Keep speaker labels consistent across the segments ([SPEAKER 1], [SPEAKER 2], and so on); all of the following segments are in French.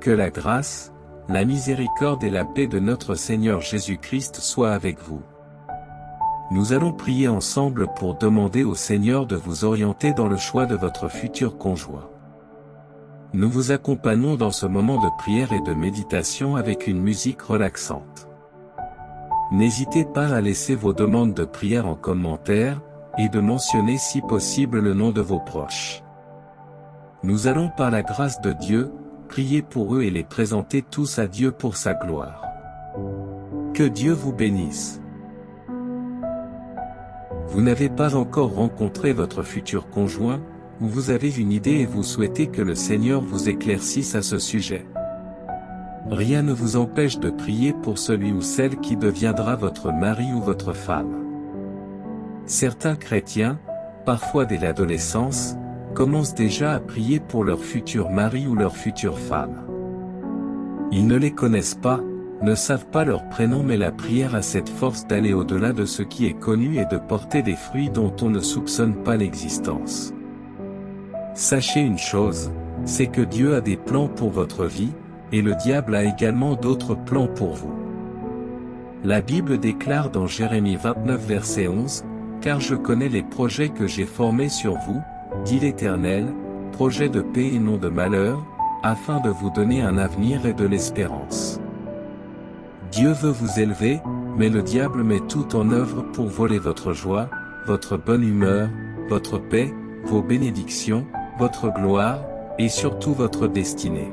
[SPEAKER 1] Que la grâce, la miséricorde et la paix de notre Seigneur Jésus-Christ soient avec vous. Nous allons prier ensemble pour demander au Seigneur de vous orienter dans le choix de votre futur conjoint. Nous vous accompagnons dans ce moment de prière et de méditation avec une musique relaxante. N'hésitez pas à laisser vos demandes de prière en commentaire, et de mentionner si possible le nom de vos proches. Nous allons par la grâce de Dieu, prier pour eux et les présenter tous à Dieu pour sa gloire. Que Dieu vous bénisse. Vous n'avez pas encore rencontré votre futur conjoint, ou vous avez une idée et vous souhaitez que le Seigneur vous éclaircisse à ce sujet. Rien ne vous empêche de prier pour celui ou celle qui deviendra votre mari ou votre femme. Certains chrétiens, parfois dès l'adolescence, commencent déjà à prier pour leur futur mari ou leur future femme. Ils ne les connaissent pas, ne savent pas leur prénom, mais la prière a cette force d'aller au-delà de ce qui est connu et de porter des fruits dont on ne soupçonne pas l'existence. Sachez une chose, c'est que Dieu a des plans pour votre vie, et le diable a également d'autres plans pour vous. La Bible déclare dans Jérémie 29 verset 11, « Car je connais les projets que j'ai formés sur vous, dit l'Éternel, projets de paix et non de malheur, afin de vous donner un avenir et de l'espérance. » Dieu veut vous élever, mais le diable met tout en œuvre pour voler votre joie, votre bonne humeur, votre paix, vos bénédictions, votre gloire, et surtout votre destinée.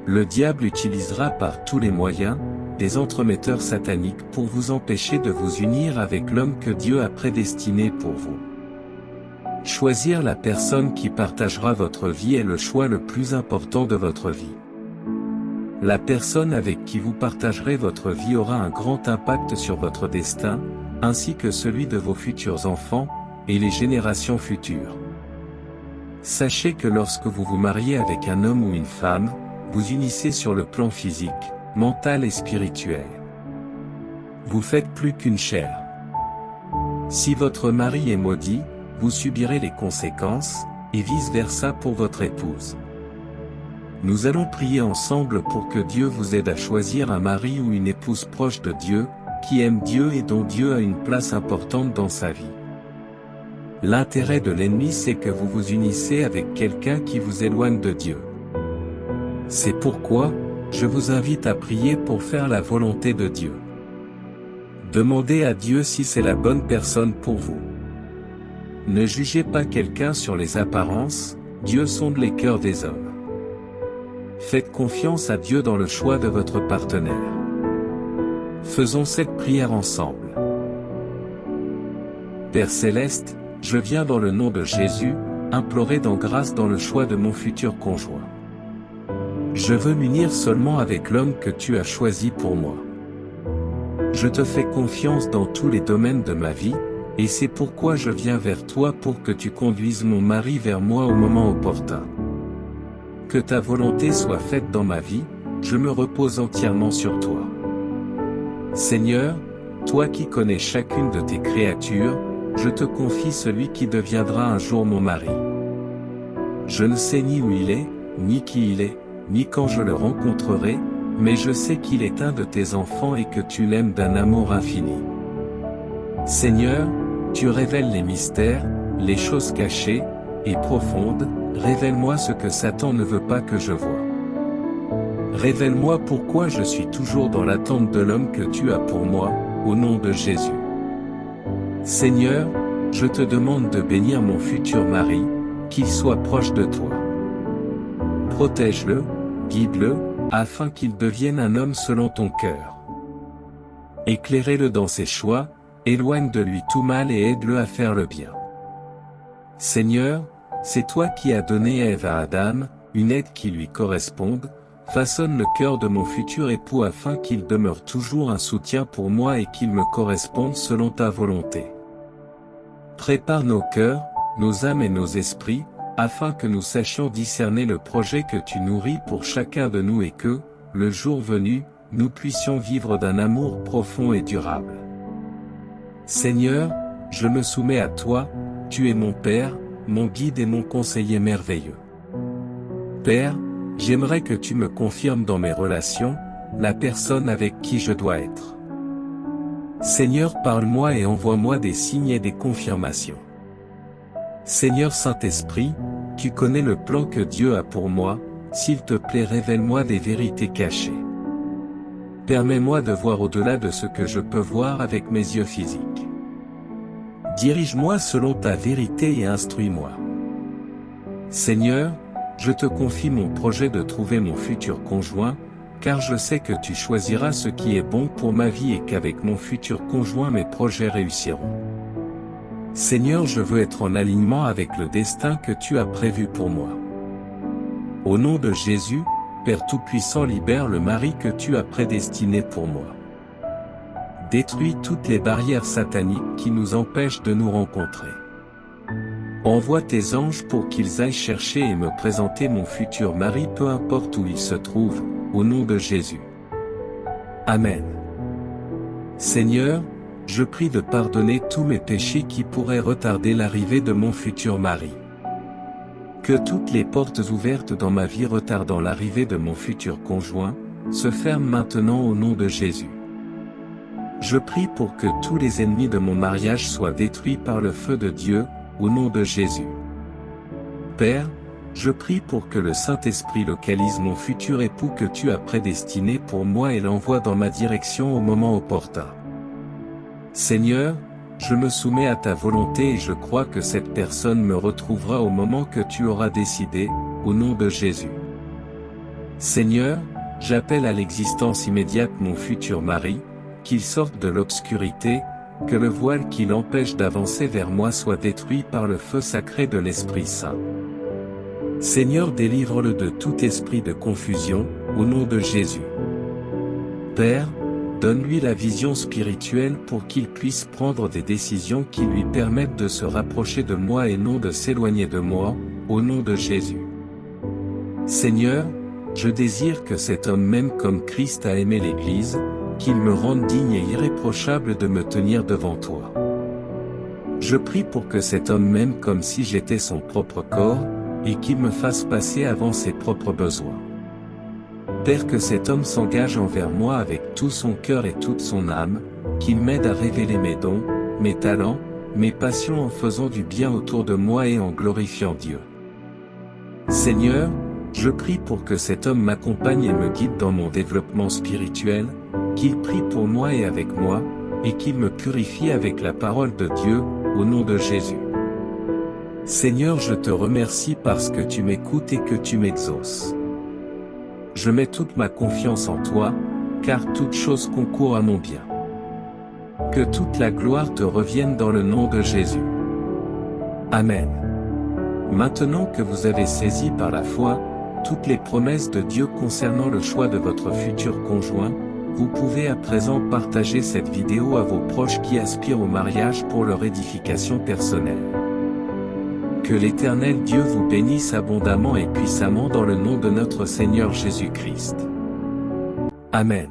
[SPEAKER 1] Le diable utilisera par tous les moyens, des entremetteurs sataniques pour vous empêcher de vous unir avec l'homme que Dieu a prédestiné pour vous. Choisir la personne qui partagera votre vie est le choix le plus important de votre vie. La personne avec qui vous partagerez votre vie aura un grand impact sur votre destin, ainsi que celui de vos futurs enfants, et les générations futures. Sachez que lorsque vous vous mariez avec un homme ou une femme, vous unissez sur le plan physique, mental et spirituel. Vous faites plus qu'une chair. Si votre mari est maudit, vous subirez les conséquences, et vice-versa pour votre épouse. Nous allons prier ensemble pour que Dieu vous aide à choisir un mari ou une épouse proche de Dieu, qui aime Dieu et dont Dieu a une place importante dans sa vie. L'intérêt de l'ennemi, c'est que vous vous unissez avec quelqu'un qui vous éloigne de Dieu. C'est pourquoi, je vous invite à prier pour faire la volonté de Dieu. Demandez à Dieu si c'est la bonne personne pour vous. Ne jugez pas quelqu'un sur les apparences, Dieu sonde les cœurs des hommes. Faites confiance à Dieu dans le choix de votre partenaire. Faisons cette prière ensemble. Père Céleste, je viens dans le nom de Jésus, implorer dans grâce dans le choix de mon futur conjoint. Je veux m'unir seulement avec l'homme que tu as choisi pour moi. Je te fais confiance dans tous les domaines de ma vie, et c'est pourquoi je viens vers toi pour que tu conduises mon mari vers moi au moment opportun. Que ta volonté soit faite dans ma vie, je me repose entièrement sur toi. Seigneur, toi qui connais chacune de tes créatures, je te confie celui qui deviendra un jour mon mari. Je ne sais ni où il est, ni qui il est, ni quand je le rencontrerai, mais je sais qu'il est un de tes enfants et que tu l'aimes d'un amour infini. Seigneur, tu révèles les mystères, les choses cachées et profondes, révèle-moi ce que Satan ne veut pas que je voie. Révèle-moi pourquoi je suis toujours dans l'attente de l'homme que tu as pour moi, au nom de Jésus. Seigneur, je te demande de bénir mon futur mari, qu'il soit proche de toi. Protège-le, guide-le, afin qu'il devienne un homme selon ton cœur. Éclairez-le dans ses choix, éloigne de lui tout mal et aide-le à faire le bien. Seigneur, c'est toi qui as donné Ève à Adam, une aide qui lui corresponde, façonne le cœur de mon futur époux afin qu'il demeure toujours un soutien pour moi et qu'il me corresponde selon ta volonté. Prépare nos cœurs, nos âmes et nos esprits, afin que nous sachions discerner le projet que tu nourris pour chacun de nous et que, le jour venu, nous puissions vivre d'un amour profond et durable. Seigneur, je me soumets à toi, tu es mon Père, mon guide et mon conseiller merveilleux. Père, J'aimerais que tu me confirmes dans mes relations, la personne avec qui je dois être. Seigneur, parle-moi et envoie-moi des signes et des confirmations. Seigneur Saint-Esprit, tu connais le plan que Dieu a pour moi, s'il te plaît révèle-moi des vérités cachées. Permets-moi de voir au-delà de ce que je peux voir avec mes yeux physiques. Dirige-moi selon ta vérité et instruis-moi. Seigneur, je te confie mon projet de trouver mon futur conjoint, car je sais que tu choisiras ce qui est bon pour ma vie et qu'avec mon futur conjoint mes projets réussiront. Seigneur, je veux être en alignement avec le destin que tu as prévu pour moi. Au nom de Jésus, Père Tout-Puissant, libère le mari que tu as prédestiné pour moi. Détruis toutes les barrières sataniques qui nous empêchent de nous rencontrer. Envoie tes anges pour qu'ils aillent chercher et me présenter mon futur mari peu importe où il se trouve, au nom de Jésus. Amen. Seigneur, je prie de pardonner tous mes péchés qui pourraient retarder l'arrivée de mon futur mari. Que toutes les portes ouvertes dans ma vie retardant l'arrivée de mon futur conjoint, se ferment maintenant au nom de Jésus. Je prie pour que tous les ennemis de mon mariage soient détruits par le feu de Dieu, au nom de Jésus. Père, je prie pour que le Saint-Esprit localise mon futur époux que tu as prédestiné pour moi et l'envoie dans ma direction au moment opportun. Seigneur, je me soumets à ta volonté et je crois que cette personne me retrouvera au moment que tu auras décidé, au nom de Jésus. Seigneur, j'appelle à l'existence immédiate mon futur mari, qu'il sorte de l'obscurité, que le voile qui l'empêche d'avancer vers moi soit détruit par le feu sacré de l'Esprit Saint. Seigneur, délivre-le de tout esprit de confusion, au nom de Jésus. Père, donne-lui la vision spirituelle pour qu'il puisse prendre des décisions qui lui permettent de se rapprocher de moi et non de s'éloigner de moi, au nom de Jésus. Seigneur, je désire que cet homme m'aime comme Christ a aimé l'Église, qu'il me rende digne et irréprochable de me tenir devant toi. Je prie pour que cet homme m'aime comme si j'étais son propre corps, et qu'il me fasse passer avant ses propres besoins. Père, que cet homme s'engage envers moi avec tout son cœur et toute son âme, qu'il m'aide à révéler mes dons, mes talents, mes passions en faisant du bien autour de moi et en glorifiant Dieu. Seigneur, je prie pour que cet homme m'accompagne et me guide dans mon développement spirituel, qu'il prie pour moi et avec moi, et qu'il me purifie avec la parole de Dieu, au nom de Jésus. Seigneur, je te remercie parce que tu m'écoutes et que tu m'exauces. Je mets toute ma confiance en toi, car toute chose concourt à mon bien. Que toute la gloire te revienne dans le nom de Jésus. Amen. Maintenant que vous avez saisi par la foi toutes les promesses de Dieu concernant le choix de votre futur conjoint, vous pouvez à présent partager cette vidéo à vos proches qui aspirent au mariage pour leur édification personnelle. Que l'Éternel Dieu vous bénisse abondamment et puissamment dans le nom de notre Seigneur Jésus-Christ. Amen.